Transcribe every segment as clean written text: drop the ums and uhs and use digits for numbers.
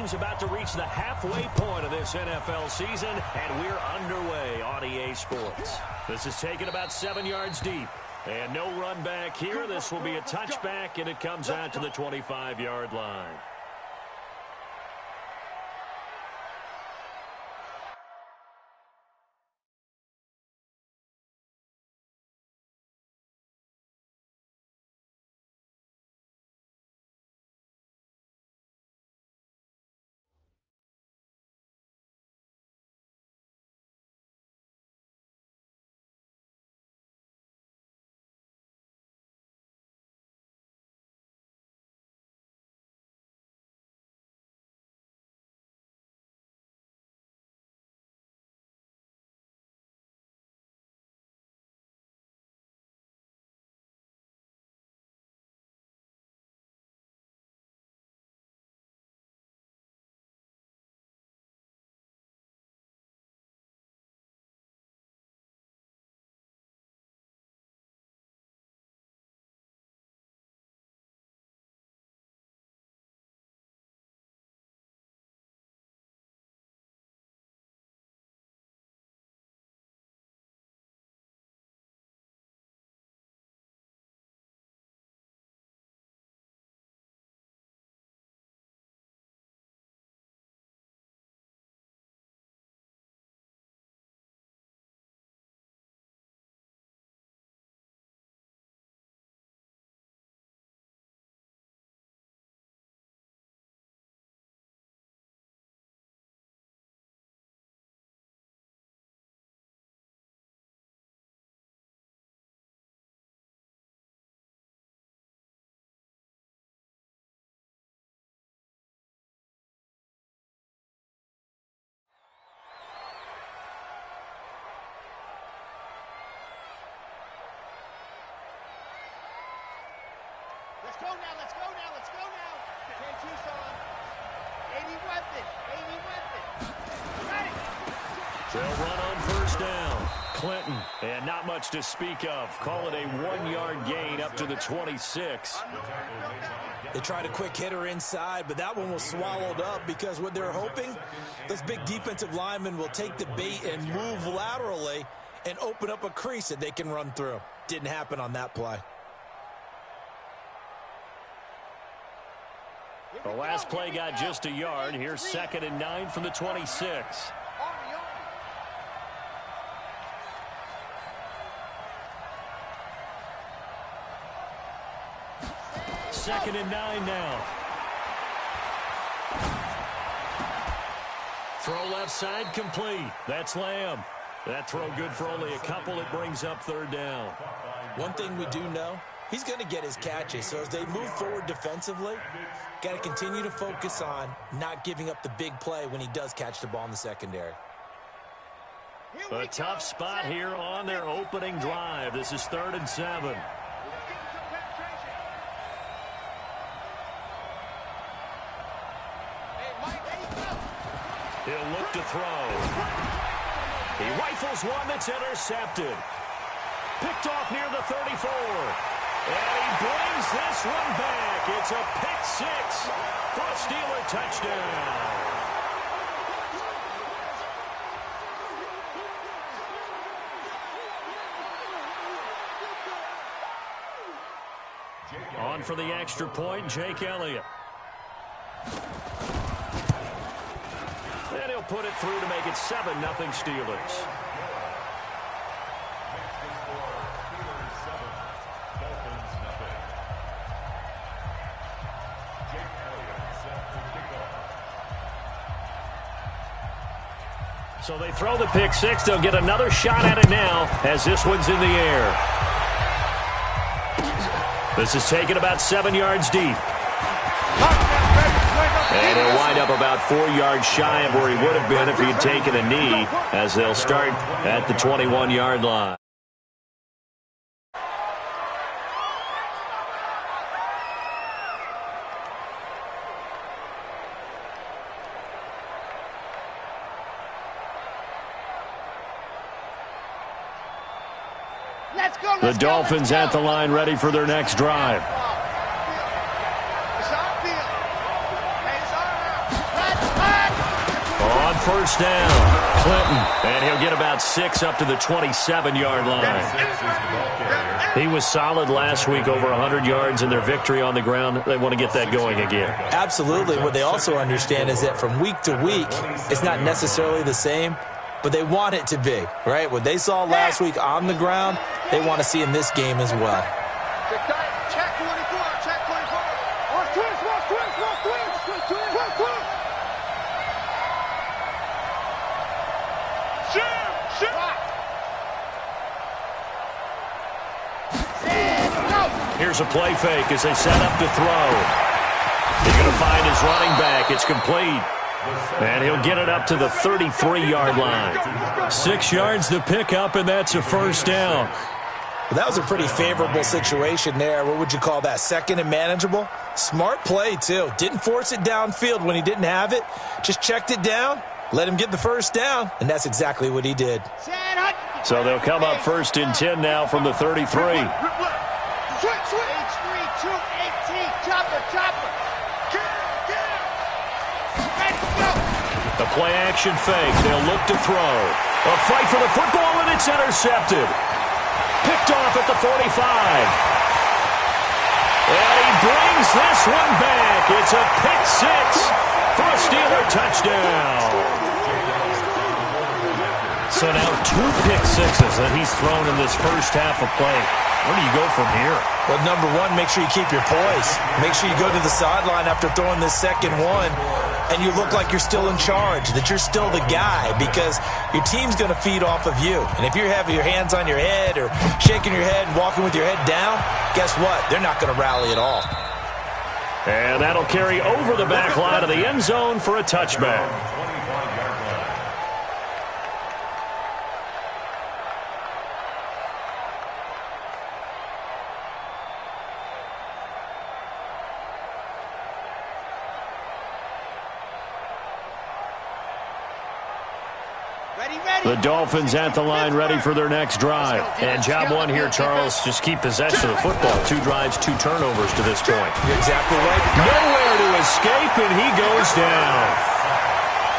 games about to reach the halfway point of this NFL season, and we're underway on EA Sports. This is taken about 7 yards deep. And no run back here. This will be a touchback, and it comes out to the 25-yard line. Let's go now, let's go now, let's go now. Ken Tucson. 80 weapon. Ready. They'll run on first down. Clinton, and not much to speak of. Call it a 1-yard gain up to the 26. They tried a quick hitter inside, but that one was swallowed up because what they're hoping, those big defensive linemen will take the bait and move laterally and open up a crease that they can run through. Didn't happen on that play. The last play got just a yard. Here's 2nd and 9 from the 26. Second and 9 now. Throw left side complete. That's Lamb. That throw good for only a couple. It brings up 3rd down. One thing we do know, he's going to get his catches. So as they move forward defensively, got to continue to focus on not giving up the big play when he does catch the ball in the secondary. A tough spot here on their opening drive. This is 3rd and 7. He'll look to throw. He rifles one that's intercepted. Picked off near the 34. And he brings this one back. It's a pick 6 for a Steeler touchdown. On for the extra point, Jake Elliott. And he'll put it through to make it 7-0 Steelers. So they throw the pick 6. They'll get another shot at it now as this one's in the air. This is taken about 7 yards deep. And he'll wind up about 4 yards shy of where he would have been if he had taken a knee, as they'll start at the 21-yard line. The Dolphins at the line, ready for their next drive. On first down, Clinton. And he'll get about 6 up to the 27-yard line. He was solid last week, over 100 yards in their victory on the ground. They want to get that going again. Absolutely. What they also understand is that from week to week, it's not necessarily the same, but they want it to be, right? What they saw last week on the ground, they want to see in this game as well. Check 24, check 24. Watch twist, watch twist, watch twist, watch twist, watch twist. Shoot! Here's a play fake as they set up to throw. He's going to find his running back. It's complete. And he'll get it up to the 33-yard line. 6 yards to pick up, and that's a first down. Well, that was a pretty favorable situation there. What would you call that? Second and manageable? Smart play, too. Didn't force it downfield when he didn't have it. Just checked it down, let him get the first down, and that's exactly what he did. So they'll come up first and 10 now from the 33. Switch, H3, 218, chopper. The play-action fake. They'll look to throw. A fight for the football, and it's intercepted. Picked off at the 45. And he brings this one back. It's a pick six for a Steeler touchdown. So now 2 pick sixes that he's thrown in this first half of play. Where do you go from here? Well, number one, make sure you keep your poise. Make sure you go to the sideline after throwing this second one, and you look like you're still in charge, that you're still the guy, because your team's going to feed off of you. And if you're having your hands on your head or shaking your head and walking with your head down, guess what? They're not going to rally at all. And that'll carry over the back line of the end zone for a touchback. The Dolphins at the line, ready for their next drive. And job one here, Charles, just keep possession of the football. 2 drives, 2 turnovers to this point. You're exactly right. Nowhere to escape, and he goes down.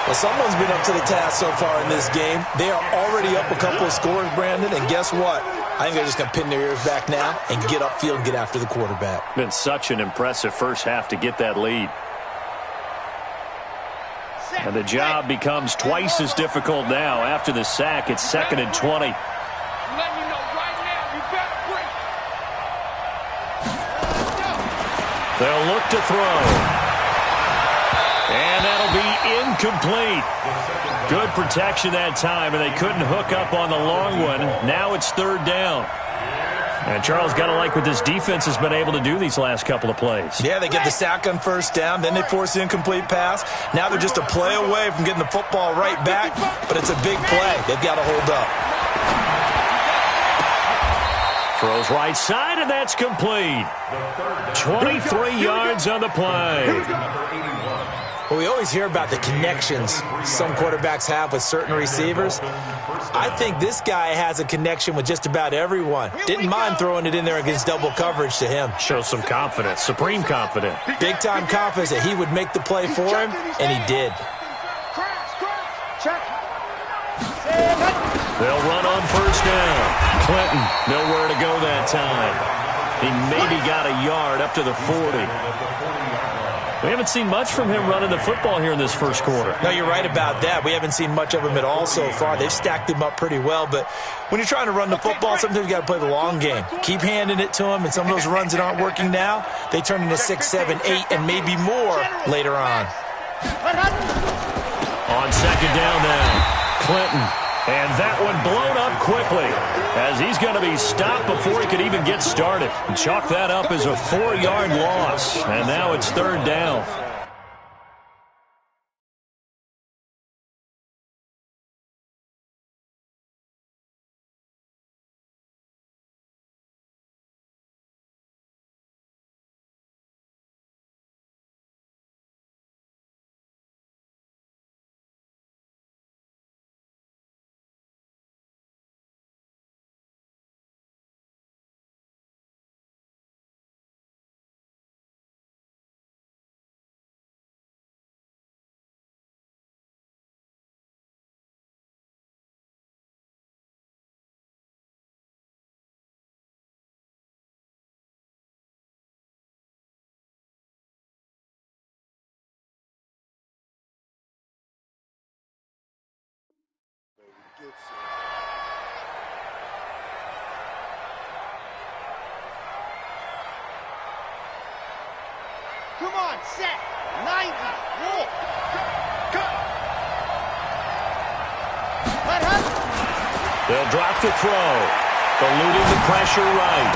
Well, someone's been up to the task so far in this game. They are already up a couple of scores, Brandon, and guess what? I think they're just going to pin their ears back now and get upfield and get after the quarterback. Been such an impressive first half to get that lead. And the job becomes twice as difficult now. After the sack, it's 2nd and 20. They'll look to throw. And that'll be incomplete. Good protection that time, and they couldn't hook up on the long one. Now it's 3rd down. And Charles, got to like what this defense has been able to do these last couple of plays. Yeah, they get the sack on first down, then they force the incomplete pass. Now they're just a play away from getting the football right back, but it's a big play. They've got to hold up. Throws right side, and that's complete. 23 yards on the play. Well, we always hear about the connections some quarterbacks have with certain receivers. I think this guy has a connection with just about everyone. Didn't mind throwing it in there against double coverage to him. Shows some confidence, supreme confidence. Big-time confidence that he would make the play for him, and he did. They'll run on first down. Clinton, nowhere to go that time. He maybe got a yard up to the 40. We haven't seen much from him running the football here in this first quarter. No, you're right about that. We haven't seen much of him at all so far. They've stacked him up pretty well, but when you're trying to run the football, sometimes you got to play the long game. Keep handing it to him, and some of those runs that aren't working now, they turn into 6, 7, 8, and maybe more later on. On 2nd down now, Clinton. And that one blown up quickly as he's going to be stopped before he could even get started. Chalk that up as a 4-yard loss. And now it's 3rd down. Come on, set. 90. Roll. Cut. Let him. They'll drop the throw. Eluding the pressure right.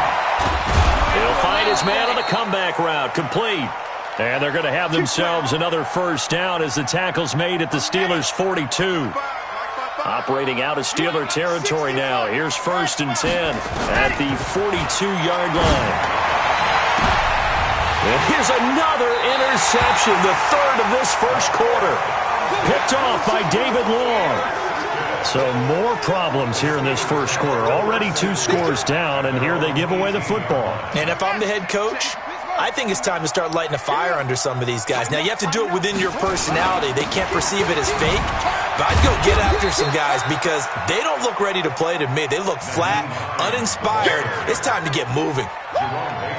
He'll find his man on the comeback route. Complete. And they're going to have themselves another first down as the tackle's made at the Steelers' 42. Operating out of Steeler territory now. Here's 1st and 10 at the 42-yard line. And here's another interception, the 3rd of this first quarter. Picked off by David Long. So more problems here in this first quarter. Already 2 scores down, and here they give away the football. And if I'm the head coach, I think it's time to start lighting a fire under some of these guys. Now, you have to do it within your personality. They can't perceive it as fake. But I'd go get after some guys because they don't look ready to play to me. They look flat, uninspired. It's time to get moving.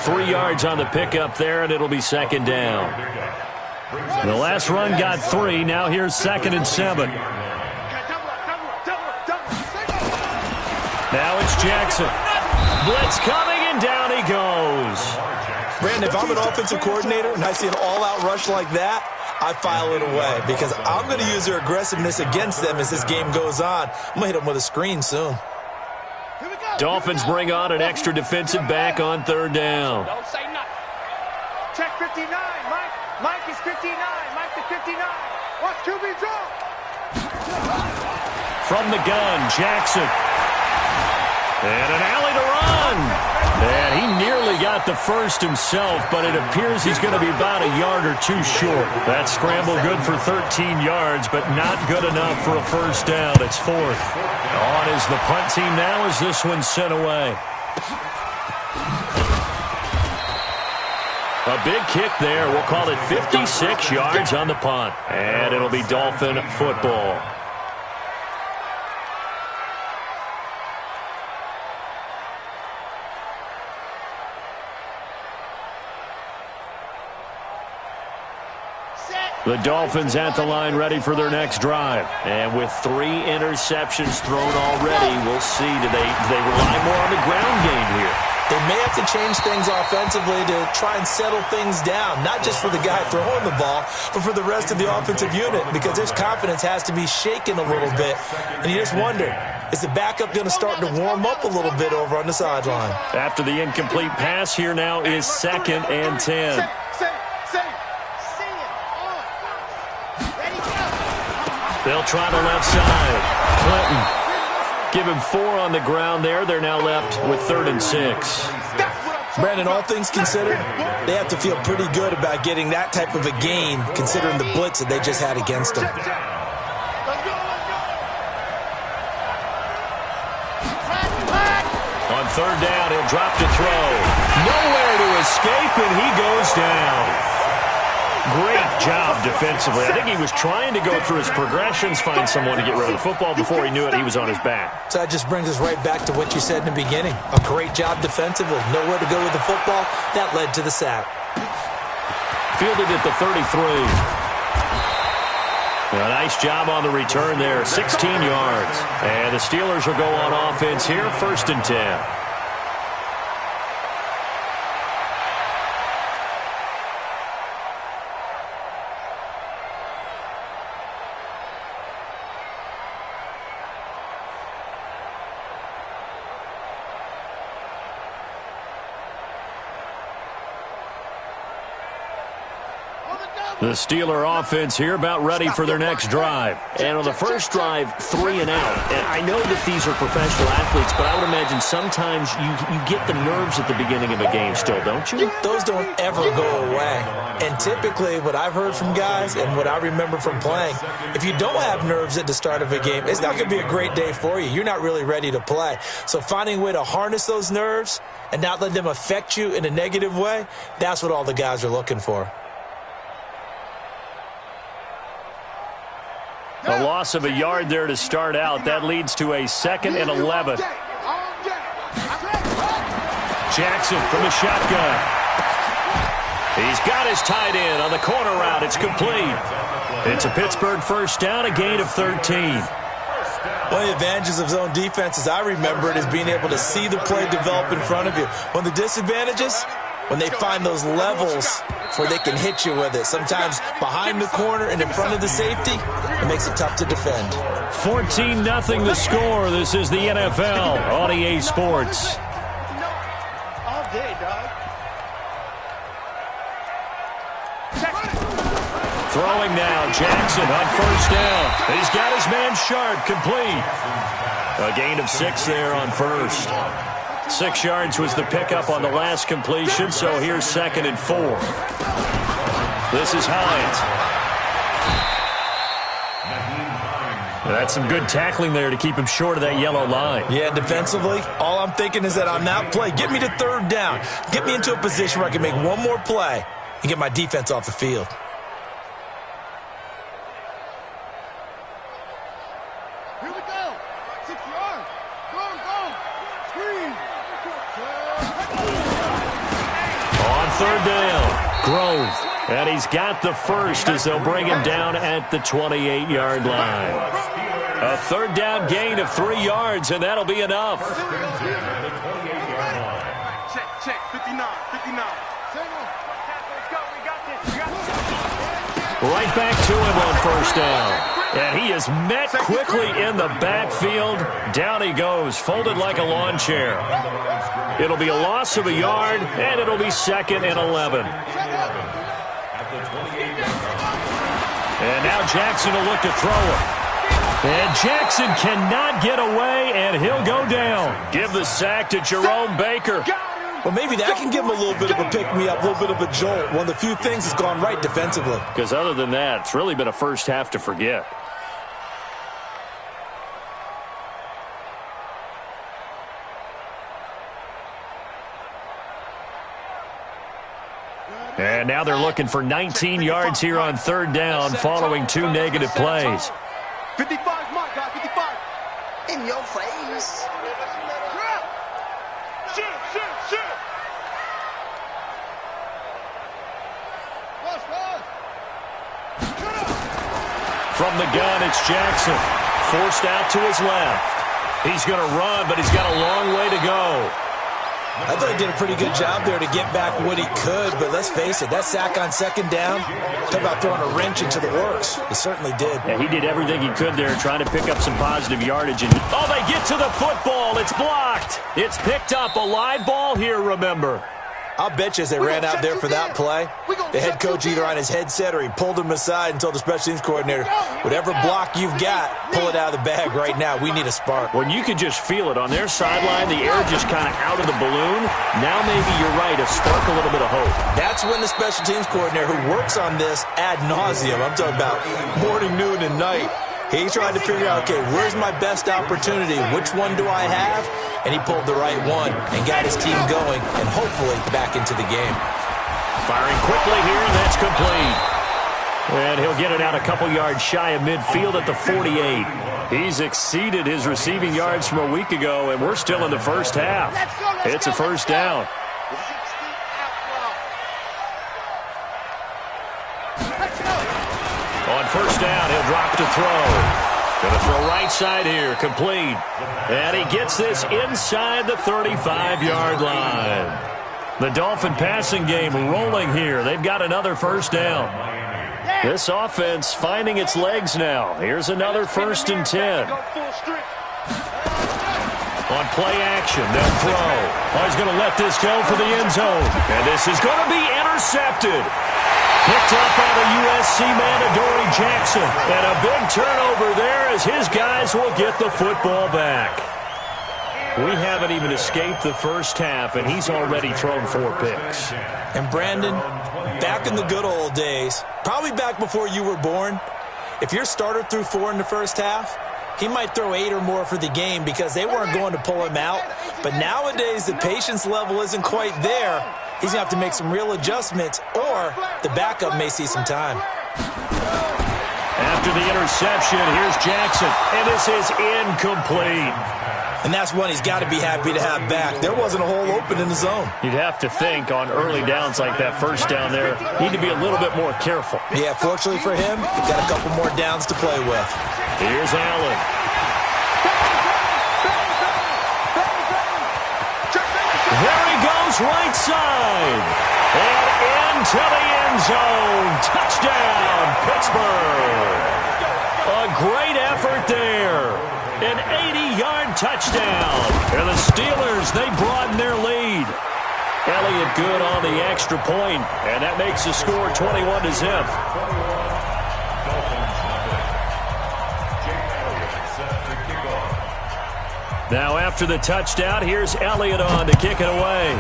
3 yards on the pickup there, and it'll be 2nd down. The last run got 3. Now here's 2nd and 7. Now it's Jackson. Blitz coming, and down he goes. Brandon, if I'm an offensive coordinator and I see an all-out rush like that, I file it away because I'm going to use their aggressiveness against them as this game goes on. I'm going to hit them with a screen soon. Dolphins bring on an extra defensive back on 3rd down. Don't say nothing. Check 59. Mike is 59. Mike to 59. Watch QB draw. From the gun, Jackson. And an alley to run. And he nearly got the first himself, but it appears he's going to be about a yard or 2 short. That scramble good for 13 yards, but not good enough for a first down. It's 4th. On is the punt team now as this one's sent away. A big kick there. We'll call it 56 yards on the punt. And it'll be Dolphin football. The Dolphins at the line ready for their next drive. And with 3 interceptions thrown already, we'll see. Do they rely more on the ground game here? They may have to change things offensively to try and settle things down, not just for the guy throwing the ball, but for the rest of the offensive unit, because his confidence has to be shaken a little bit. And you just wonder, is the backup going to start to warm up a little bit over on the sideline? After the incomplete pass, here now is 2nd and 10. They'll try the left side. Clinton. Give him 4 on the ground there. They're now left with 3rd and 6. Brandon, all things considered, they have to feel pretty good about getting that type of a gain, considering the blitz that they just had against them. On 3rd down, he'll drop to throw. Nowhere to escape, and he goes down. Great job defensively. I think he was trying to go through his progressions, find someone to get rid of the football. Before he knew it, he was on his back. So that just brings us right back to what you said in the beginning. A great job defensively. Nowhere to go with the football. That led to the sack. Fielded at the 33. A nice job on the return there. 16 yards. And the Steelers will go on offense here. 1st and 10. The Steeler offense here about ready for their next drive. And on the first drive, 3 and out. And I know that these are professional athletes, but I would imagine sometimes you get the nerves at the beginning of a game still, don't you? Those don't ever go away. And typically what I've heard from guys and what I remember from playing, if you don't have nerves at the start of a game, it's not going to be a great day for you. You're not really ready to play. So finding a way to harness those nerves and not let them affect you in a negative way, that's what all the guys are looking for. A loss of a yard there to start out. That leads to a 2nd and 11. Jackson from the shotgun. He's got his tight end on the corner route. It's complete. It's a Pittsburgh first down, a gain of 13. One of the advantages of zone defense, as I remember it, is being able to see the play develop in front of you. One of the disadvantages, when they find those levels where they can hit you with it. Sometimes behind the corner and in front of the safety, it makes it tough to defend. 14-0 the score. This is the NFL on EA Sports. All day, dog. Throwing now, Jackson on first down. He's got his man Sharp, complete. A gain of 6 there on first. 6 yards was the pickup on the last completion, so here's 2nd and 4. This is Hines. That's some good tackling there to keep him short of that yellow line. Yeah, defensively, all I'm thinking is that on that play, get me to 3rd down. Get me into a position where I can make one more play and get my defense off the field. Here we go. 6 yards. Go. Screen. On 3rd down, Grove. And he's got the first as they'll bring him down at the 28-yard line. A 3rd down gain of 3 yards, and that'll be enough. Check. 59. Right back to him on first down. And he is met quickly in the backfield. Down he goes, folded like a lawn chair. It'll be a loss of a yard, and it'll be 2nd and 11. And now Jackson will look to throw it. And Jackson cannot get away, and he'll go down. Give the sack to Jerome Baker. Well, maybe that can give him a little bit of a pick-me-up, a little bit of a jolt. One of the few things that's gone right defensively. Because other than that, it's really been a first half to forget. And now they're looking for 19 yards here on 3rd down following 2 negative plays. 55, my guy, 55. In your face. Shoot. From the gun, it's Jackson. Forced out to his left. He's going to run, but he's got a long way to go. I thought he did a pretty good job there to get back what he could, but let's face it, that sack on 2nd down, talk about throwing a wrench into the works. He certainly did. Yeah, he did everything he could there trying to pick up some positive yardage. And oh, they get to the football. It's blocked. It's picked up. A live ball here, remember. I'll bet you as they ran out there for that play, the head coach either on his headset or he pulled him aside and told the special teams coordinator, whatever block you've got, pull it out of the bag right now. We need a spark. When you could just feel it on their sideline, the air just kind of out of the balloon. Now maybe you're right, a spark, a little bit of hope. That's when the special teams coordinator who works on this ad nauseum, I'm talking about morning, noon, and night, he tried to figure out, okay, where's my best opportunity? Which one do I have? And he pulled the right one and got his team going and hopefully back into the game. Firing quickly here, and that's complete. And he'll get it out a couple yards shy of midfield at the 48. He's exceeded his receiving yards from a week ago, and we're still in the first half. It's a first down. On first down, he'll drop to throw. Going to throw right side here, complete. And he gets this inside the 35-yard line. The Dolphin passing game rolling here. They've got another first down. This offense finding its legs now. Here's another 1st and 10. On play action, they'll throw. Oh, he's going to let this go for the end zone. And this is going to be intercepted. Picked up by the USC man, Adoree Jackson. And a big turnover there as his guys will get the football back. We haven't even escaped the first half, and he's already thrown 4 picks. And Brandon, back in the good old days, probably back before you were born, if your starter threw 4 in the first half, he might throw 8 or more for the game because they weren't going to pull him out. But nowadays, the patience level isn't quite there. He's going to have to make some real adjustments, or the backup may see some time. After the interception, here's Jackson, and this is incomplete. And that's one he's got to be happy to have back. There wasn't a hole open in the zone. You'd have to think on early downs like that first down there, need to be a little bit more careful. Yeah, fortunately for him, he's got a couple more downs to play with. Here's Allen. There he goes right side. And into the end zone. Touchdown, Pittsburgh. A great effort there. An 80-yard touchdown. And the Steelers, they broaden their lead. Elliott good on the extra point, and that makes the score 21-0. Now after the touchdown, here's Elliott on to kick it away.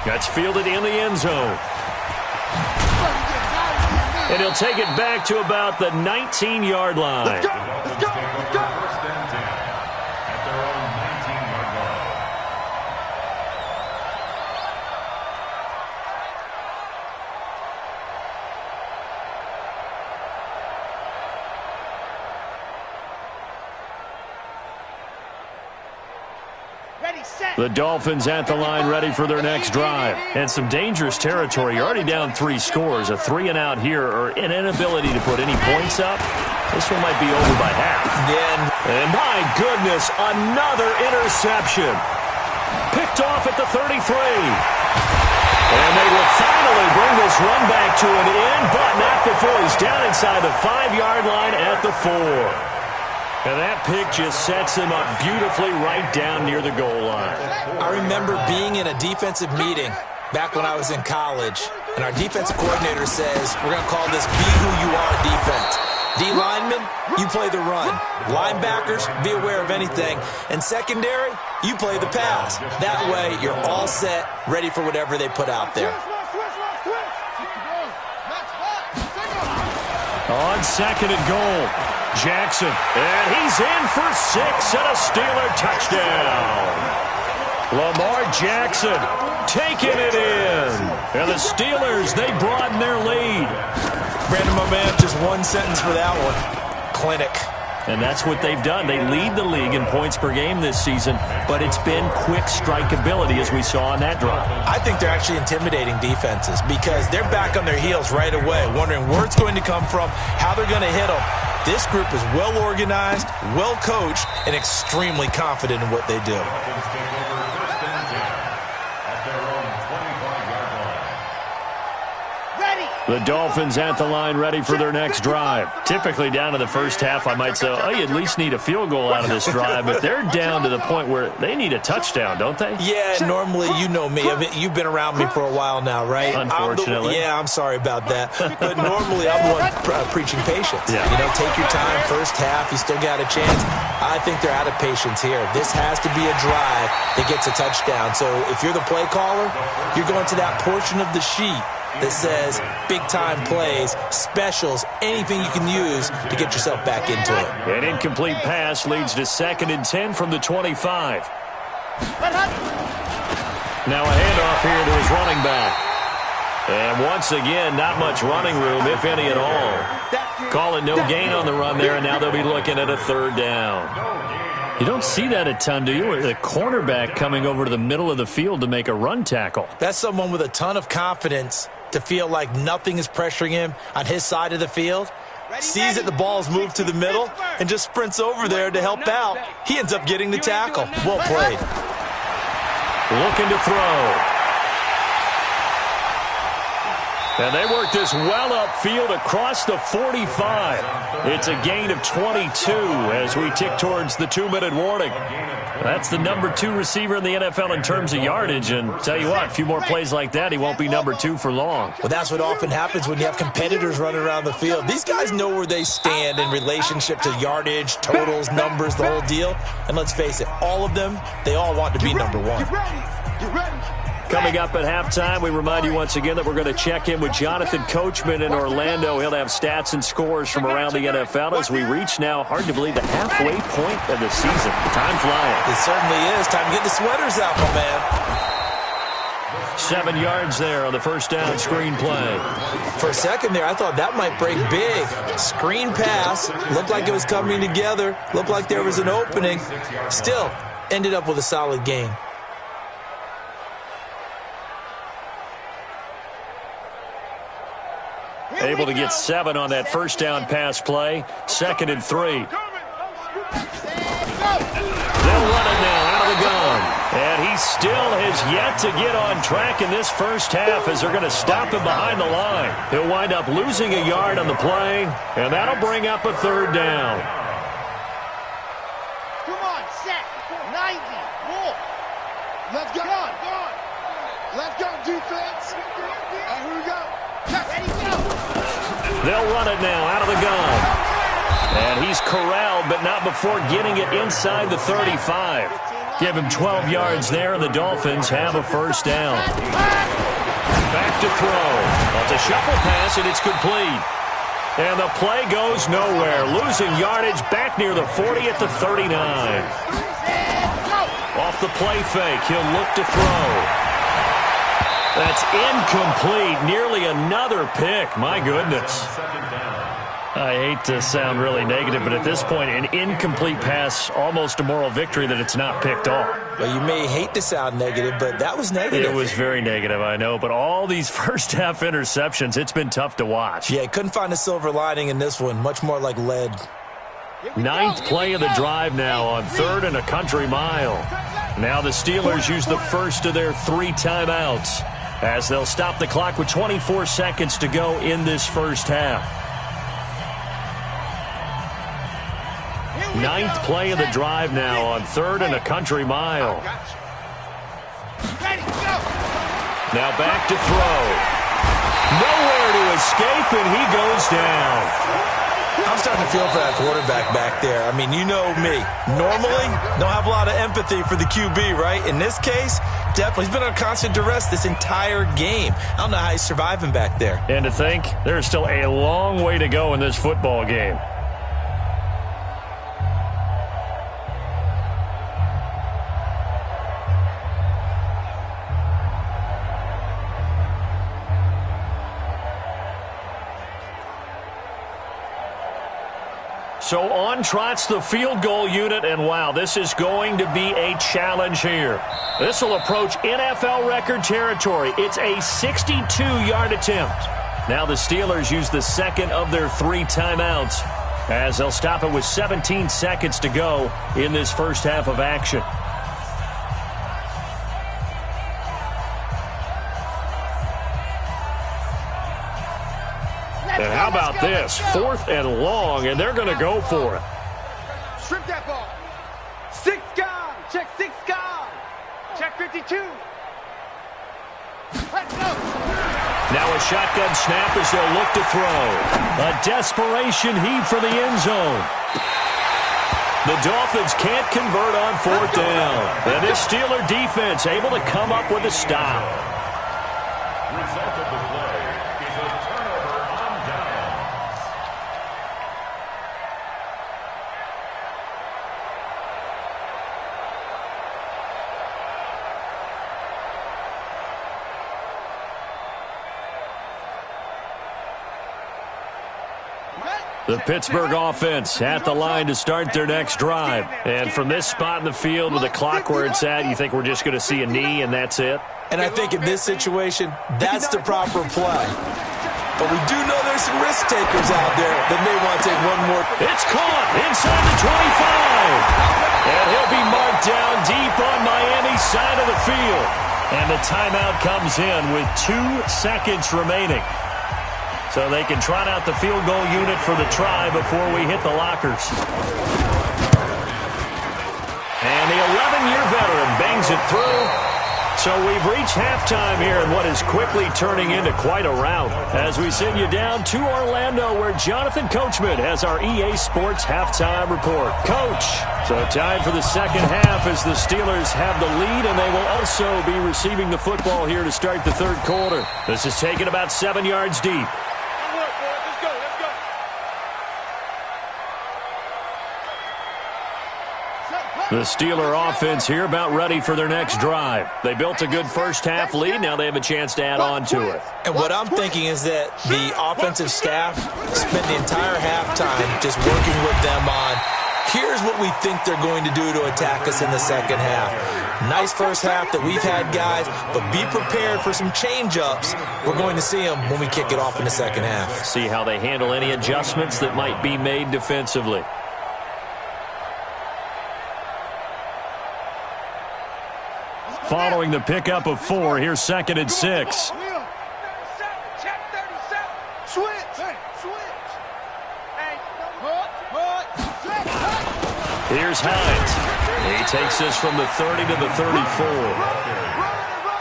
That's fielded in the end zone. And he'll take it back to about the 19-yard line. Let's go! Let's go! Let's go! The Dolphins at the line ready for their next drive. And some dangerous territory. You're already down 3 scores. A 3-and-out here or an inability to put any points up. This one might be over by half. And my goodness, another interception. Picked off at the 33. And they will finally bring this run back to an end, but not before he's down inside the 5-yard line at the 4. And that pick just sets him up beautifully right down near the goal line. I remember being in a defensive meeting back when I was in college, and our defensive coordinator says, we're going to call this be who you are defense. D linemen, you play the run. Linebackers, be aware of anything. And secondary, you play the pass. That way, you're all set, ready for whatever they put out there. On second and goal, Jackson. And he's in for 6 and a Steeler touchdown. Lamar Jackson taking it in. And the Steelers, they broaden their lead. Brandon, my man, just one sentence for that one. Clinic. And that's what they've done. They lead the league in points per game this season, but it's been quick strikeability as we saw on that drive. I think they're actually intimidating defenses because they're back on their heels right away, wondering where it's going to come from, how they're going to hit them. This group is well organized, well coached, and extremely confident in what they do. The Dolphins at the line ready for their next drive. Typically down to the first half, I might say, oh, you at least need a field goal out of this drive, but they're down to the point where they need a touchdown, don't they? Yeah, normally, you know me. I mean, you've been around me for a while now, right? Unfortunately. I'm sorry about that. But normally, I'm the one preaching patience. Yeah. You know, take your time, first half, you still got a chance. I think they're out of patience here. This has to be a drive that gets a touchdown. So if you're the play caller, you're going to that portion of the sheet that says big-time plays, specials, anything you can use to get yourself back into it. An incomplete pass leads to 2nd and 10 from the 25. Now a handoff here to his running back. And once again, not much running room, if any at all. Call it no gain on the run there, and now they'll be looking at a 3rd down. You don't see that a ton, do you? The cornerback coming over to the middle of the field to make a run tackle. That's someone with a ton of confidence to feel like nothing is pressuring him on his side of the field. Sees that the ball's moved to the middle and just sprints over there to help out. He ends up getting the tackle. Well played. Looking to throw. And they work this well upfield across the 45. It's a gain of 22 as we tick towards the 2-minute warning. That's the number 2 receiver in the NFL in terms of yardage. And tell you what, a few more plays like that, he won't be number 2 for long. Well, that's what often happens when you have competitors running around the field. These guys know where they stand in relationship to yardage, totals, numbers, the whole deal. And let's face it, all of them, they all want to be number 1. Get ready. Coming up at halftime, we remind you once again that we're going to check in with Jonathan Coachman in Orlando. He'll have stats and scores from around the NFL as we reach now, hard to believe, the halfway point of the season. Time flying. It certainly is. Time to get the sweaters out, my man. 7 yards there on the first down screen play. For a second there, I thought that might break big. Screen pass. Looked like it was coming together. Looked like there was an opening. Still, ended up with a solid game. Able to get 7 on that first down pass play. 2nd and 3. They'll They'll run it now out of the gun. And he still has yet to get on track in this first half as they're going to stop him behind the line. He'll wind up losing a yard on the play, and that'll bring up a third down. Come on, set. 90. More. Let's go. Let's go, defense. And here we go. Ready, go. They'll run it now out of the gun. And he's corralled, but not before getting it inside the 35. Give him 12 yards there, and the Dolphins have a first down. Back to throw. It's a shuffle pass, and it's complete. And the play goes nowhere. Losing yardage back near the 40 at the 39. Off the play fake, he'll look to throw. That's incomplete. Nearly another pick. My goodness. I hate to sound really negative, but at this point, an incomplete pass, almost a moral victory that it's not picked off. Well, you may hate to sound negative, but that was negative. It was very negative, I know, but all these first-half interceptions, it's been tough to watch. Yeah, couldn't find a silver lining in this one, much more like lead. Ninth play of the drive now on 3rd and a country mile. Now the Steelers use the first of their 3 timeouts as they'll stop the clock with 24 seconds to go in this first half. Ninth play of the drive now on 3rd and a country mile. Now back to throw. Nowhere to escape, and he goes down. I'm starting to feel for that quarterback back there. I mean, you know me. Normally, don't have a lot of empathy for the QB, right? In this case, definitely. He's been under constant duress this entire game. I don't know how he's surviving back there. And to think, there's still a long way to go in this football game. So on trots the field goal unit, and wow, this is going to be a challenge here. This will approach NFL record territory. It's a 62-yard attempt. Now the Steelers use the second of their 3 timeouts as they'll stop it with 17 seconds to go in this first half of action. And how about this? 4th and long, and they're going to go for it. Strip that ball. 6 gone. Check 6 gone. Check 52. Let's go. Now a shotgun snap as they'll look to throw. A desperation heave for the end zone. The Dolphins can't convert on 4th down. And this Steeler defense able to come up with a stop. Result of the play is a turnover on downs. The Pittsburgh offense at the line to start their next drive. And from this spot in the field with the clock where it's at, you think we're just going to see a knee and that's it? And I think in this situation, that's the proper play. But we do know there's some risk takers out there that may want to take one more. It's caught inside the 25. And he'll be marked down deep on Miami's side of the field. And the timeout comes in with 2 seconds remaining. So they can trot out the field goal unit for the try before we hit the lockers. And the 11-year veteran bangs it through. So we've reached halftime here in what is quickly turning into quite a rout as we send you down to Orlando where Jonathan Coachman has our EA Sports halftime report. Coach, so time for the second half as the Steelers have the lead and they will also be receiving the football here to start the third quarter. This is taken about 7 yards deep. The Steeler offense here about ready for their next drive. They built a good first half lead. Now they have a chance to add on to it. And what I'm thinking is that the offensive staff spent the entire halftime just working with them on, here's what we think they're going to do to attack us in the second half. Nice first half that we've had, guys, but be prepared for some change-ups. We're going to see them when we kick it off in the second half. See how they handle any adjustments that might be made defensively. following the pickup of 4. Here's 2nd and 6. Here's Hines. He takes this from the 30 to the 34.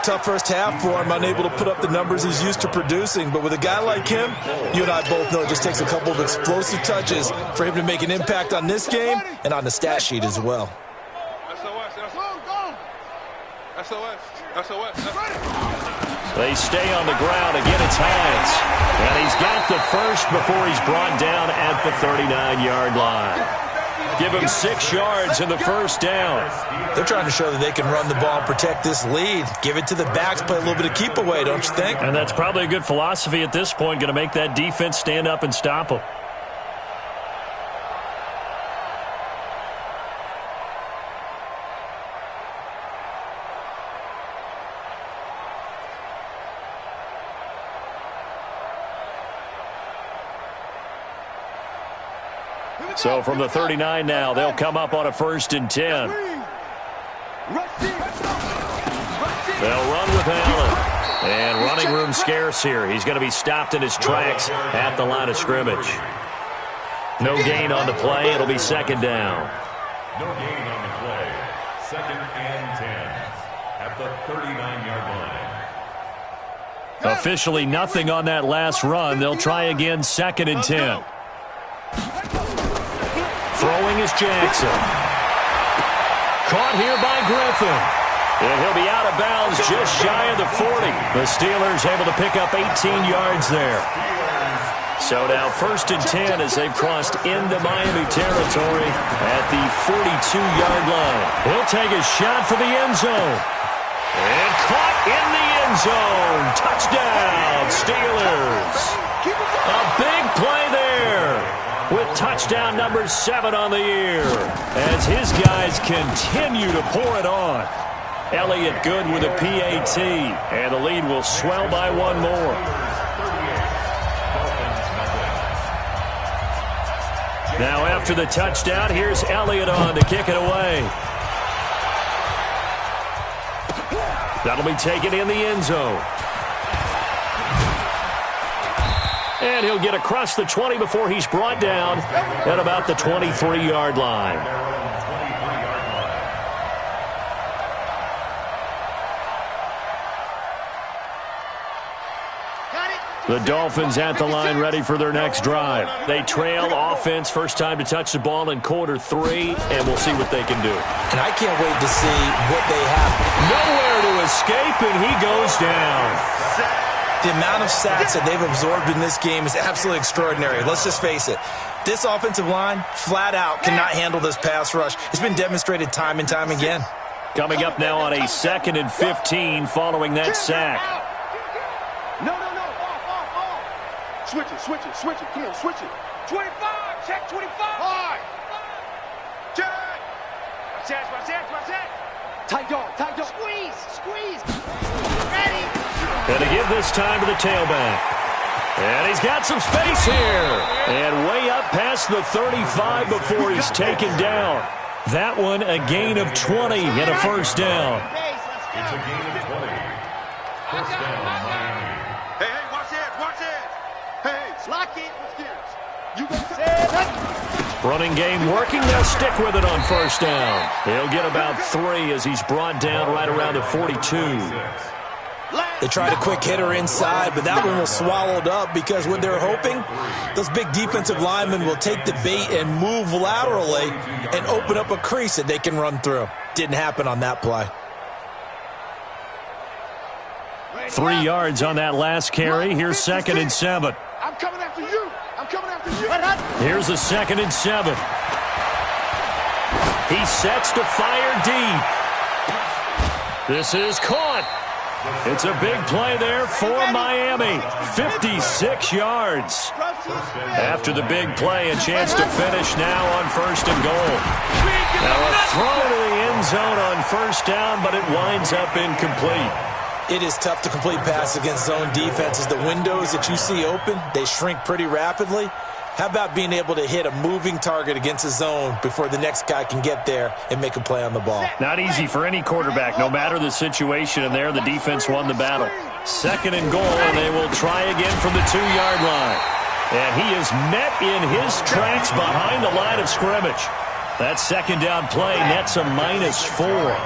Tough first half for him, unable to put up the numbers he's used to producing. But with a guy like him, you and I both know it just takes a couple of explosive touches for him to make an impact on this game and on the stat sheet as well. They stay on the ground. Again, it's Hines. And he's got the first before he's brought down at the 39-yard line. Give him 6 yards in the first down. They're trying to show that they can run the ball and protect this lead. Give it to the backs, play a little bit of keep away, don't you think? And that's probably a good philosophy at this point, going to make that defense stand up and stop them. So from the 39 now, they'll come up on a 1st and 10. They'll run with Allen. And running room scarce here. He's going to be stopped in his tracks at the line of scrimmage. No gain on the play. It'll be 2nd down. No gain on the play. 2nd and 10 at the 39-yard line. Officially nothing on that last run. They'll try again 2nd and 10. Throwing is Jackson. Caught here by Griffin. And he'll be out of bounds just shy of the 40. The Steelers able to pick up 18 yards there. So now 1st and 10 as they've crossed into Miami territory at the 42-yard line. He'll take a shot for the end zone. And caught in the end zone. Touchdown, Steelers. A big play there, with touchdown number 7 on the year, as his guys continue to pour it on. Elliott good with a PAT, and the lead will swell by 1 more. Now after the touchdown, here's Elliott on to kick it away. That'll be taken in the end zone. And he'll get across the 20 before he's brought down at about the 23-yard line. The Dolphins at the line ready for their next drive. They trail offense, first time to touch the ball in quarter 3, and we'll see what they can do. And I can't wait to see what they have. Nowhere to escape, and he goes down. The amount of sacks that they've absorbed in this game is absolutely extraordinary. Let's just face it. This offensive line, flat out, cannot handle this pass rush. It's been demonstrated time and time again. Coming up now on a 2nd and 15 following that sack. No. Switch it, Kim, switch it. 25, check 25. Hard. Check. Watch that. Tight dog. Squeeze. Ready. And to give this time to the tailback. And he's got some space here. And way up past the 35 before he's taken down. That one a gain of 20 and a first down. It's a gain of 20. First down, Miami. Hey, watch it. Hey, lock it. You got it. Running game working. They'll stick with it on first down. He'll get about 3 as he's brought down right around the 42. They tried a quick hitter inside, but that one was swallowed up because what they're hoping, those big defensive linemen will take the bait and move laterally and open up a crease that they can run through. Didn't happen on that play. 3 yards on that last carry. Here's 2nd and 7. I'm coming after you. Here's a 2nd and 7. He sets to fire deep. This is caught. It's a big play there for Miami. 56 yards. After the big play, a chance to finish now on 1st and goal. Now a throw to the end zone on first down, but it winds up incomplete. It is tough to complete passes against zone defenses. The windows that you see open, they shrink pretty rapidly. How about being able to hit a moving target against his zone before the next guy can get there and make a play on the ball? Not easy for any quarterback, no matter the situation, and there the defense won the battle. 2nd and goal, and they will try again from the 2-yard line. And he is met in his tracks behind the line of scrimmage. That 2nd down play nets a -4.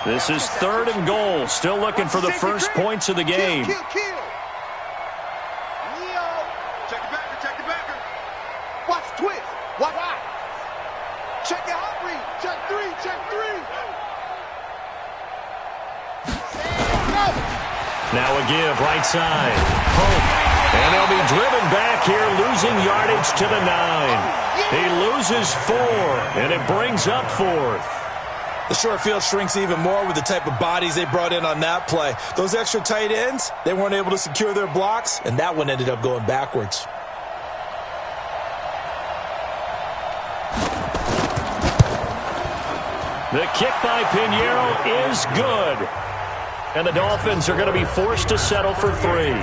This is 3rd and goal, still looking for the first points of the game. Watch twist. Watch out. Check your hot read. Check 3. Check 3. Now a give, right side. Pope. And they'll be driven back here, losing yardage to the 9. He loses 4, and it brings up 4th. The short field shrinks even more with the type of bodies they brought in on that play. Those extra tight ends, they weren't able to secure their blocks, and that one ended up going backwards. The kick by Pinheiro is good. And the Dolphins are going to be forced to settle for 3.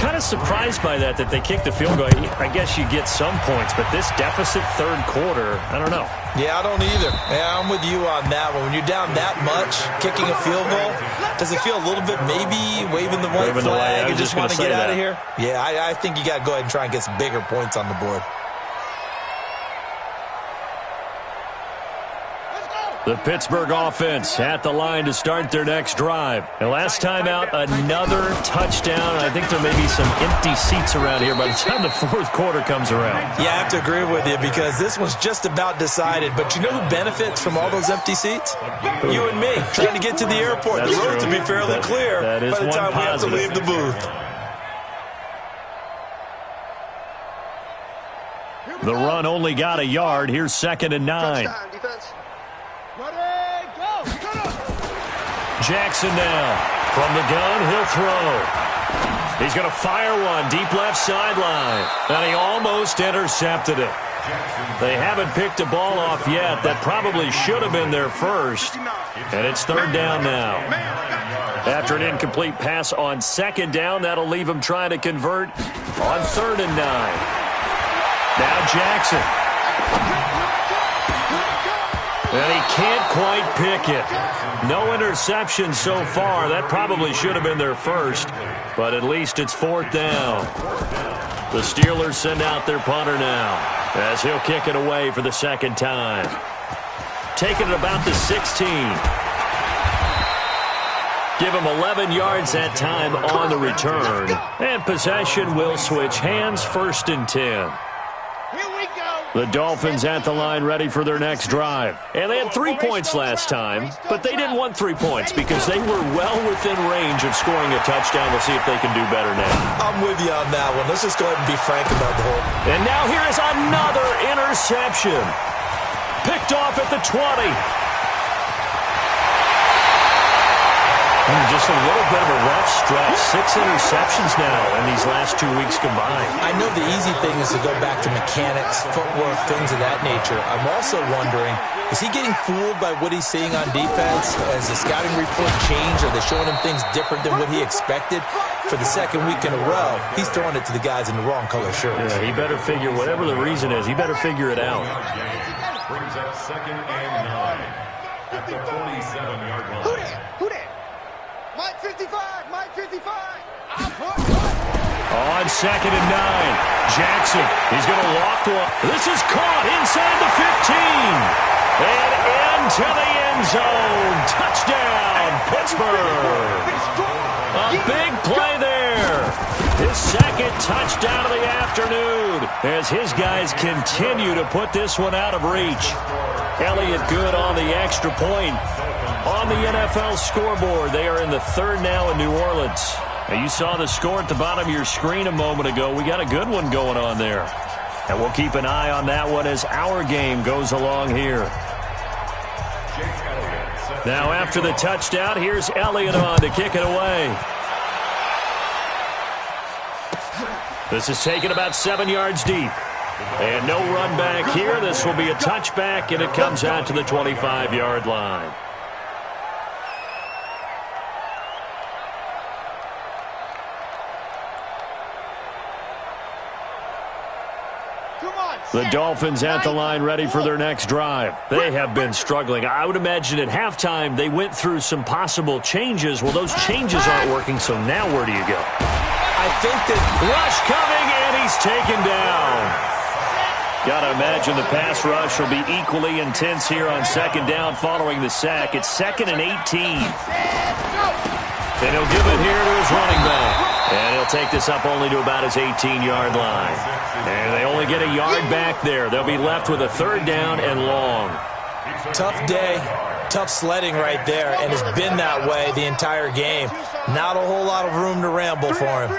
Kind of surprised by that they kicked the field goal. I guess you get some points, but this deficit 3rd quarter, I don't know. Yeah, I don't either. Yeah, I'm with you on that one. When you're down that much, kicking a field goal, does it feel a little bit maybe waving the white flag and just want to get out of here? Yeah, I think you got to go ahead and try and get some bigger points on the board. The Pittsburgh offense at the line to start their next drive. And last time out, another touchdown. I think there may be some empty seats around here by the time the 4th quarter comes around. Yeah, I have to agree with you because this one's just about decided. But you know who benefits from all those empty seats? You and me, trying to get to the airport. That's the road true. to be fairly clear That is by the time one we have to positive. leave the booth. The run only got a yard. Here's 2nd and 9. Touchdown, defense. Ready, go. Jackson now. From the gun, he'll throw. He's going to fire one deep left sideline. And he almost intercepted it. They haven't picked a ball off yet. That probably should have been their first. And it's 3rd down now. After an incomplete pass on 2nd down, that'll leave him trying to convert on 3rd and 9. Now Jackson. And he can't quite pick it. No interception so far. That probably should have been their first, but at least it's 4th down. The Steelers send out their punter now as he'll kick it away for the 2nd time. Taking it about the 16. Give him 11 yards that time on the return. And possession will switch hands, 1st and 10. The Dolphins at the line ready for their next drive. And they had 3 points last time, but they didn't want 3 points because they were well within range of scoring a touchdown. We'll see if they can do better now. I'm with you on that one. Let's just go ahead and be frank about the whole. And now here is another interception. Picked off at the 20. Just a little bit of a rough stretch. 6 interceptions now in these last 2 weeks combined. I know the easy thing is to go back to mechanics, footwork, things of that nature. I'm also wondering, is he getting fooled by what he's seeing on defense? Has the scouting report changed? Are they showing him things different than what he expected? For the 2nd week in a row, he's throwing it to the guys in the wrong color shirts. Yeah, he better figure, whatever the reason is, he better figure it out. Brings up 2nd and 9 at the 47-yard line. Who that? Mike 55, Mike 55. On 2nd and 9, Jackson, he's going to loft one. This is caught inside the 15. And into the end zone. Touchdown, Pittsburgh. A big play there. His 2nd touchdown of the afternoon as his guys continue to put this one out of reach. Elliott good on the extra point. On the NFL scoreboard, they are in the 3rd now in New Orleans. Now, you saw the score at the bottom of your screen a moment ago. We got a good one going on there. And we'll keep an eye on that one as our game goes along here. Now, after the touchdown, here's Elliott on to kick it away. This is taken about 7 yards deep. And no run back here. This will be a touchback, and it comes out to the 25-yard line. The Dolphins at the line ready for their next drive. They have been struggling. I would imagine at halftime they went through some possible changes. Well, those changes aren't working, so now where do you go? I think that Rush coming, and he's taken down. Got to imagine the pass rush will be equally intense here on second down following the sack. It's 2nd and 18. And he'll give it here to his running back. And he'll take this up only to about his 18-yard line. And they only get a yard back there. They'll be left with a 3rd down and long. tough day, tough sledding right there, and it's been that way the entire game. Not a whole lot of room to ramble for him.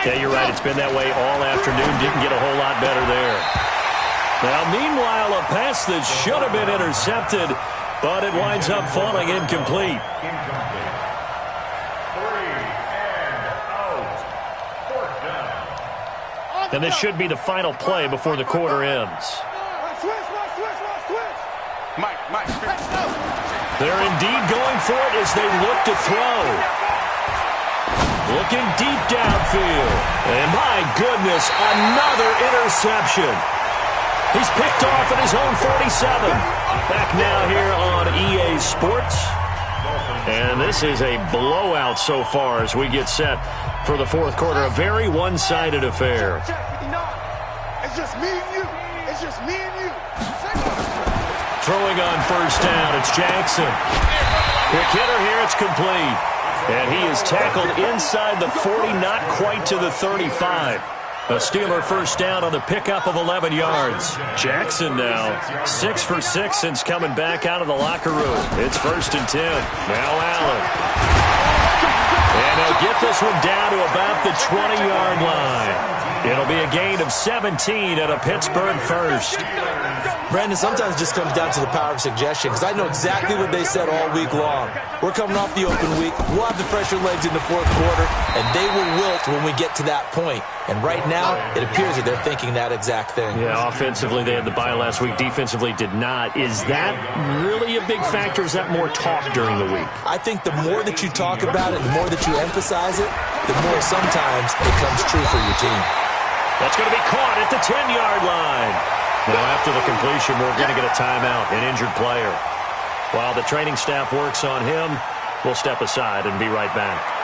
Yeah, you're right. It's been that way all afternoon. Didn't get a whole lot better there. Now, meanwhile, a pass that should have been intercepted, but it winds up falling incomplete. And this should be the final play before the quarter ends. They're indeed going for it as they look to throw. Looking deep downfield. And my goodness, another interception. He's picked off at his own 47. Back now here on EA Sports. And this is a blowout so far as we get set for the fourth quarter. A very one-sided affair. It's just me and you. It's just me and you. Throwing on first down, it's Jackson. Quick hitter here, it's complete. And he is tackled inside the 40, not quite to the 35. A Steeler first down on the pickup of 11 yards. Jackson now 6 for 6 since coming back out of the locker room. It's 1st and 10. Now Allen. And they'll get this one down to about the 20-yard line. It'll be a gain of 17 at a Pittsburgh first. Brandon, sometimes it just comes down to the power of suggestion, because I know exactly what they said all week long. We're coming off the open week. We'll have the fresher legs in the fourth quarter, and they will wilt when we get to that point. And right now, it appears that they're thinking that exact thing. Yeah, offensively, they had the bye last week. Defensively, did not. Is that really a big factor? Is that more talk during the week? I think the more that you talk about it, the more that you emphasize it, the more sometimes it comes true for your team. That's going to be caught at the 10-yard line. Now, after the completion, we're going to get a timeout, an injured player. While the training staff works on him, we'll step aside and be right back.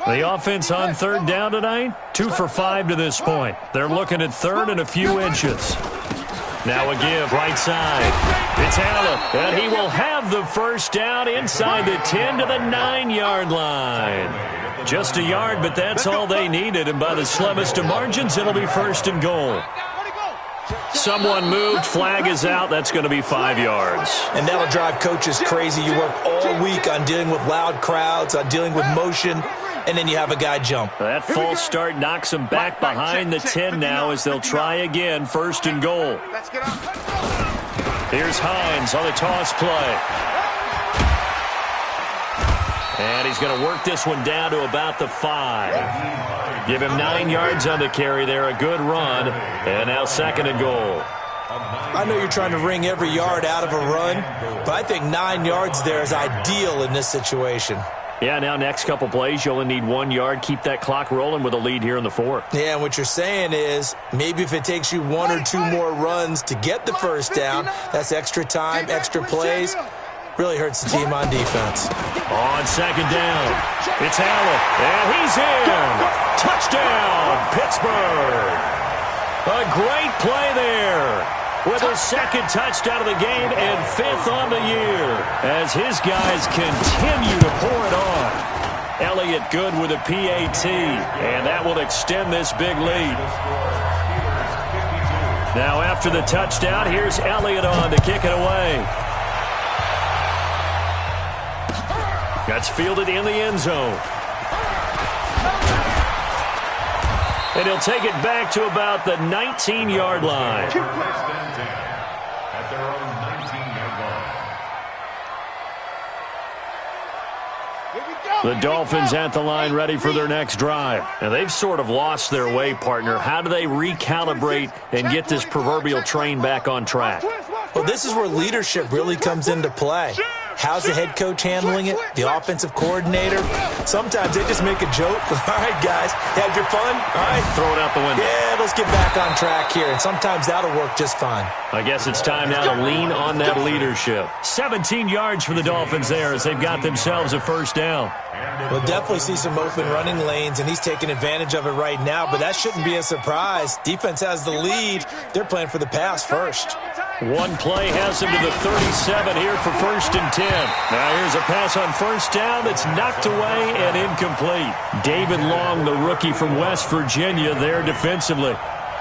The offense on 3rd down tonight, 2 for 5 to this point. They're looking at 3rd and a few inches. Now a give, right side. It's Allen, and he will have the first down inside the 10 to the 9-yard line. Just a yard, but that's all they needed, and by the slimmest of margins, it'll be 1st and goal. Someone moved, flag is out, that's going to be 5 yards. And that'll drive coaches crazy. You work all week on dealing with loud crowds, on dealing with motion, and then you have a guy jump. That false start knocks him back behind the 10 now as they'll try again, 1st and goal. Here's Hines on the toss play. And he's going to work this one down to about the 5. Give him 9 yards on the carry there, a good run. And now 2nd and goal. I know you're trying to wring every yard out of a run, but I think 9 yards there is ideal in this situation. Yeah, now next couple plays, you only need 1 yard. Keep that clock rolling with a lead here in the 4th. Yeah, and what you're saying is maybe if it takes you 1 or 2 more runs to get the first down, that's extra time, extra plays. Really hurts the team on defense. On 2nd down, it's Allen, and he's in. Touchdown, Pittsburgh. A great play there. With his 2nd touchdown of the game and 5th on the year as his guys continue to pour it on. Elliott good with a PAT, and that will extend this big lead. Now after the touchdown, here's Elliott on to kick it away. That's fielded in the end zone. And he'll take it back to about the 19-yard line. At their own 19-yard line. Here we The Dolphins at the line ready for their next drive. And they've sort of lost their way, partner. How do they recalibrate and get this proverbial train back on track? Well, this is where leadership really comes into play. How's the head coach handling it? The offensive coordinator? Sometimes they just make a joke. All right, guys, had your fun? All right. Throw it out the window. Yeah, let's get back on track here. And sometimes that'll work just fine. I guess it's time now to lean on that leadership. 17 yards for the Dolphins there as they've got themselves a first down. We'll definitely see some open running lanes, and he's taking advantage of it right now, but that shouldn't be a surprise. Defense has the lead. They're playing for the pass first. One play has him to the 37 here for 1st and 10. Now here's a pass on first down that's knocked away and incomplete. David Long, the rookie from West Virginia, there defensively.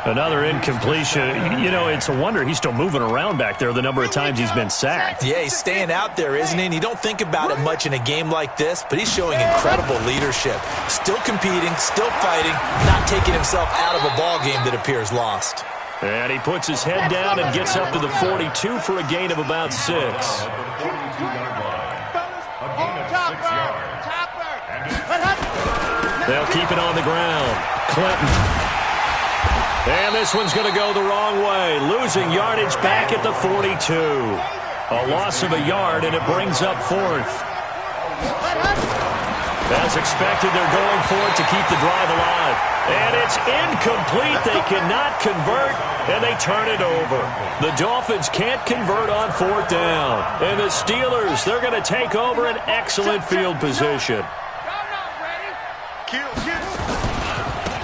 Another incompletion. You know, it's a wonder he's still moving around back there the number of times he's been sacked. Yeah, he's staying out there, isn't he? And you don't think about it much in a game like this, but he's showing incredible leadership. Still competing, still fighting, not taking himself out of a ball game that appears lost. And he puts his head down and gets up to the 42 for a gain of about 6. A gain of 6 yards. They'll keep it on the ground. Clinton. And this one's going to go the wrong way. Losing yardage back at the 42. A loss of a yard, and it brings up 4th. As expected, they're going for it to keep the drive alive. And it's incomplete. They cannot convert, and they turn it over. The Dolphins can't convert on 4th down. And the Steelers, they're going to take over an excellent field position.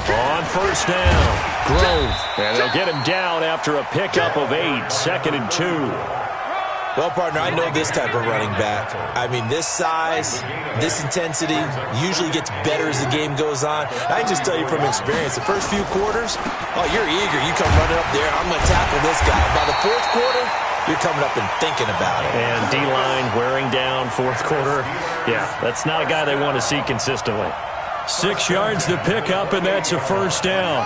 On first down, Grove. And they'll get him down after a pickup of 8, 2nd and 2. Well, partner, I know this type of running back. I mean, this size, this intensity usually gets better as the game goes on. I can just tell you from experience, the first few quarters, oh, you're eager. You come running up there, I'm going to tackle this guy. By the 4th quarter, you're coming up and thinking about it. And D-line wearing down 4th quarter. Yeah, that's not a guy they want to see consistently. 6 yards to pick up, and that's a first down.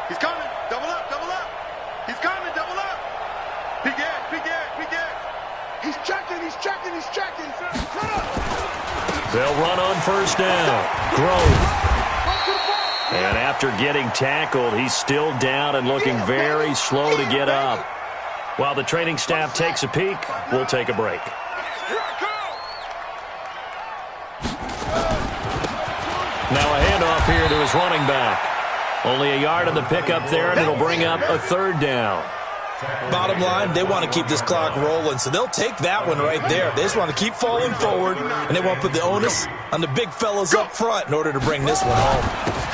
He's coming. Double up. He's coming. Double up. Big Ed. He's checking. They'll run on first down. Grove. And after getting tackled, he's still down and looking very slow to get up. While the training staff takes a peek, we'll take a break. Now a handoff here to his running back. Only a yard on the pickup there, and it'll bring up a 3rd down. Bottom line, they want to keep this clock rolling, so they'll take that one right there. They just want to keep falling forward, and they want to put the onus on the big fellas up front in order to bring this one home.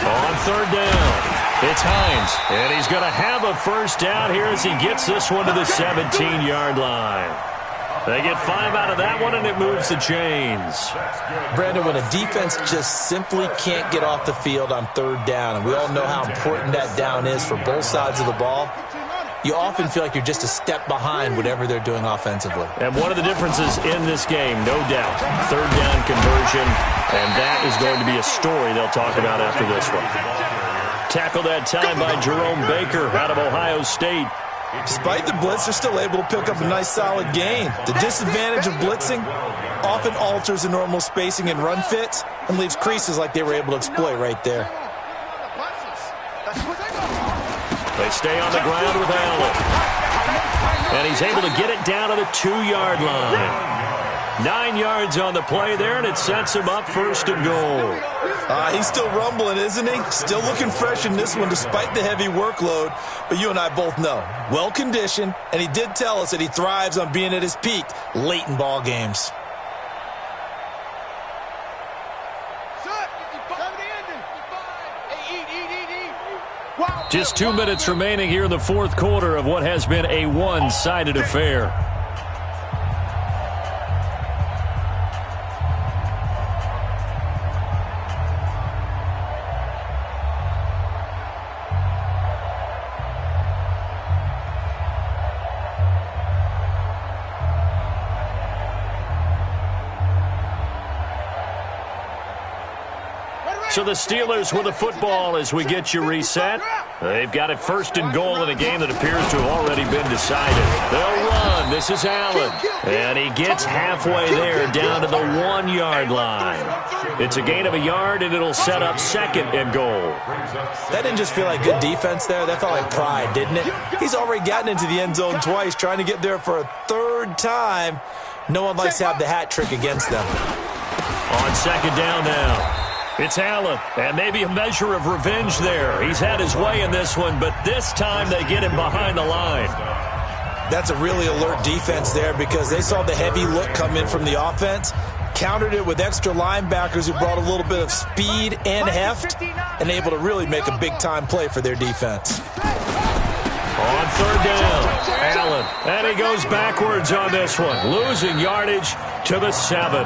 On 3rd down, it's Hines, and he's going to have a first down here as he gets this one to the 17-yard line. They get 5 out of that one, and it moves the chains. Brandon, when a defense just simply can't get off the field on 3rd down, and we all know how important that down is for both sides of the ball, you often feel like you're just a step behind whatever they're doing offensively. And one of the differences in this game, no doubt, 3rd down conversion, and that is going to be a story they'll talk about after this one. Tackled that time by Jerome Baker out of Ohio State. Despite the blitz, they're still able to pick up a nice solid gain. The disadvantage of blitzing often alters the normal spacing and run fits and leaves creases like they were able to exploit right there. They stay on the ground with Allen. And he's able to get it down to the 2-yard line. 9 yards on the play there, and it sets him up 1st and goal. He's still rumbling, isn't he? Still looking fresh in this one despite the heavy workload. But you and I both know, well-conditioned, and he did tell us that he thrives on being at his peak late in ball games. Just 2 minutes remaining here in the 4th quarter of what has been a one-sided affair. So the Steelers with the football as we get you reset. They've got it first and goal in a game that appears to have already been decided. They'll run. This is Allen. And he gets halfway there down to the 1-yard line. It's a gain of a yard, and it'll set up second and goal. That didn't just feel like good defense there. That felt like pride, didn't it? He's already gotten into the end zone twice, trying to get there for a third time. No one likes to have the hat trick against them. On second down now. It's Allen, and maybe a measure of revenge there. He's had his way in this one, but this time they get him behind the line. That's a really alert defense there because they saw the heavy look come in from the offense, countered it with extra linebackers who brought a little bit of speed and heft, and able to really make a big-time play for their defense. On third down, Allen, and he goes backwards on this one, losing yardage to the 7.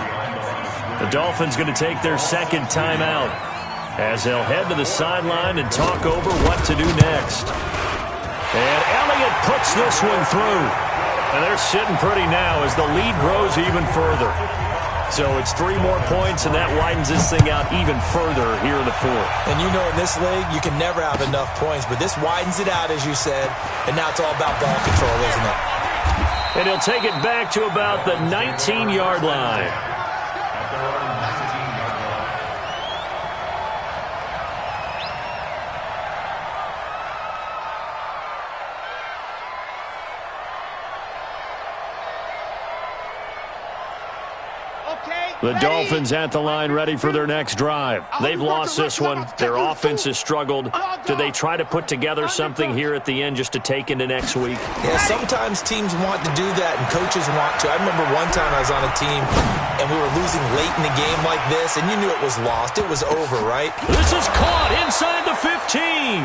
The Dolphins going to take their second timeout as they'll head to the sideline and talk over what to do next. And Elliott puts this one through. And they're sitting pretty now as the lead grows even further. So it's 3 more points, and that widens this thing out even further here in the 4th. And you know in this league, you can never have enough points, but this widens it out, as you said, and now it's all about ball control, isn't it? And he'll take it back to about the 19-yard line. The Dolphins at the line ready for their next drive. They've lost this one. Their offense has struggled. Do they try to put together something here at the end just to take into next week? Yeah, sometimes teams want to do that and coaches want to. I remember one time I was on a team and we were losing late in the game like this and you knew it was lost. It was over, right? This is caught inside the 15.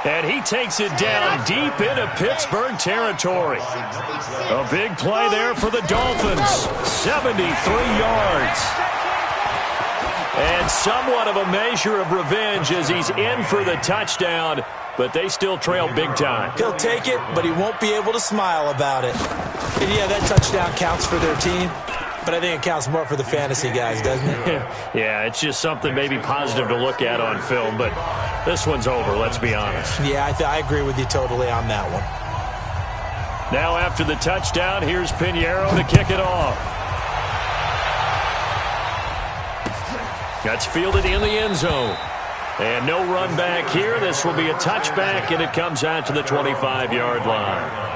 And he takes it down deep into Pittsburgh territory. A big play there for the Dolphins. 73 yards. And somewhat of a measure of revenge as he's in for the touchdown, but they still trail big time. He'll take it, but he won't be able to smile about it. And yeah, that touchdown counts for their team, but I think it counts more for the fantasy guys, doesn't it? Yeah, it's just something maybe positive to look at on film, but this one's over, let's be honest. Yeah, I agree with you totally on that one. Now after the touchdown, here's Pinheiro to kick it off. That's fielded in the end zone. And no run back here. This will be a touchback, and it comes out to the 25-yard line.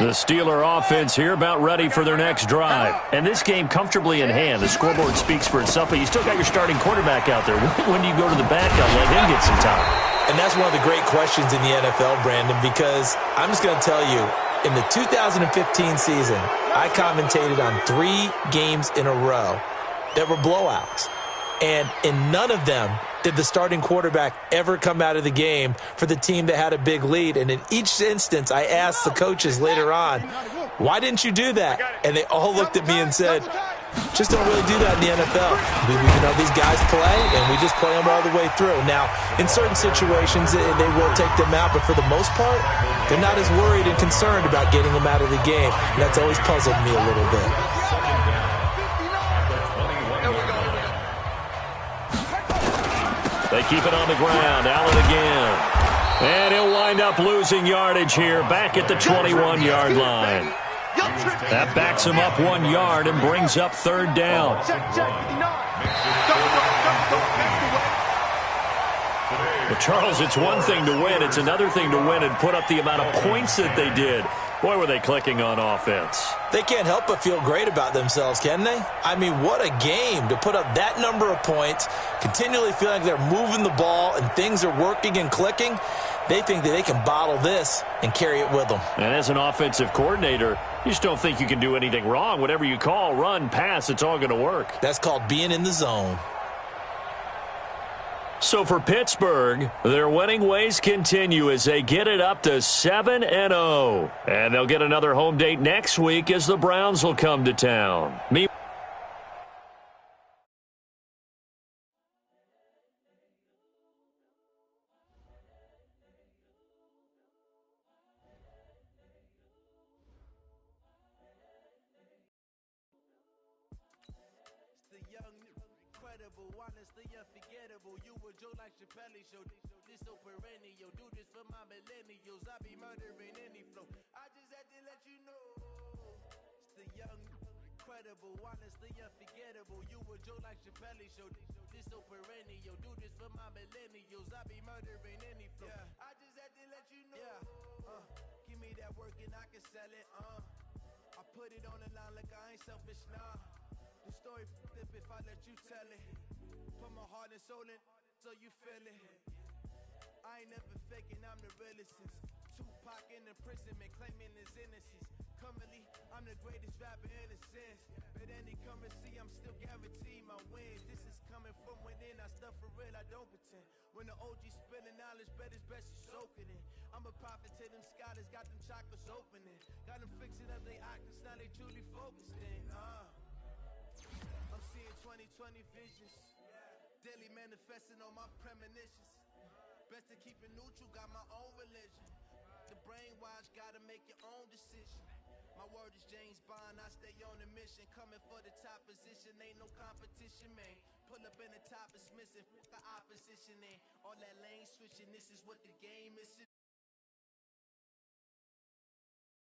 The Steeler offense here about ready for their next drive. And this game comfortably in hand. The scoreboard speaks for itself, but you still got your starting quarterback out there. When do you go to the backup and let him get some time? And that's one of the great questions in the NFL, Brandon, because I'm just going to tell you, in the 2015 season, I commentated on 3 games in a row that were blowouts. And in none of them did the starting quarterback ever come out of the game for the team that had a big lead. And in each instance, I asked the coaches later on, why didn't you do that? And they all looked at me and said, just don't really do that in the NFL. These guys play, and we just play them all the way through. Now, in certain situations, they will take them out, but for the most part, they're not as worried and concerned about getting them out of the game. And that's always puzzled me a little bit. They keep it on the ground. Allen again. And he'll wind up losing yardage here back at the 21-yard line. That backs him up 1 yard and brings up third down. Well, Charles, it's one thing to win. It's another thing to win and put up the amount of points that they did. Boy, were they clicking on offense. They can't help but feel great about themselves, can they? I mean, what a game to put up that number of points, continually feeling like they're moving the ball and things are working and clicking. They think that they can bottle this and carry it with them. And as an offensive coordinator, you just don't think you can do anything wrong. Whatever you call, run, pass, it's all going to work. That's called being in the zone. So for Pittsburgh, their winning ways continue as they get it up to 7-0. And they'll get another home date next week as the Browns will come to town. incredible, honestly unforgettable. You a joke like Chappelle Show. This so perennial. Do this for my millennials. I be murdering any flow. I just had to let you know. It's the young, incredible, honestly unforgettable. You a joke like Chappelle Show. This so perennial. Do this for my millennials. I be murdering any flow. Yeah. I just had to let you know. Yeah. Give me that work and I can sell it. I put it on the line like I ain't selfish, nah. The story flip if I let you tell it. Put my heart and soul in so you feel it. I ain't never faking, I'm the realest since Tupac in imprisonment, claiming his innocence. Currently, I'm the greatest rapper in a sense. But any currency, I'm still guaranteed my wins. This is coming from within, I stuff for real, I don't pretend. When the OG spilling knowledge, bet it's best you soak it in. I'm a prophet to them scholars, got them chakras opening. Got them fixing up they octaves, now they truly focused in. I'm seeing 2020 visions. Daily manifesting on my premonitions. Best to keep it neutral, got my own religion. The brainwash, gotta make your own decision. My word is James Bond, I stay on a mission. Coming for the top position, ain't no competition, man. Pull up in the top is missing, the opposition in. All that lane switching, this is what the game is.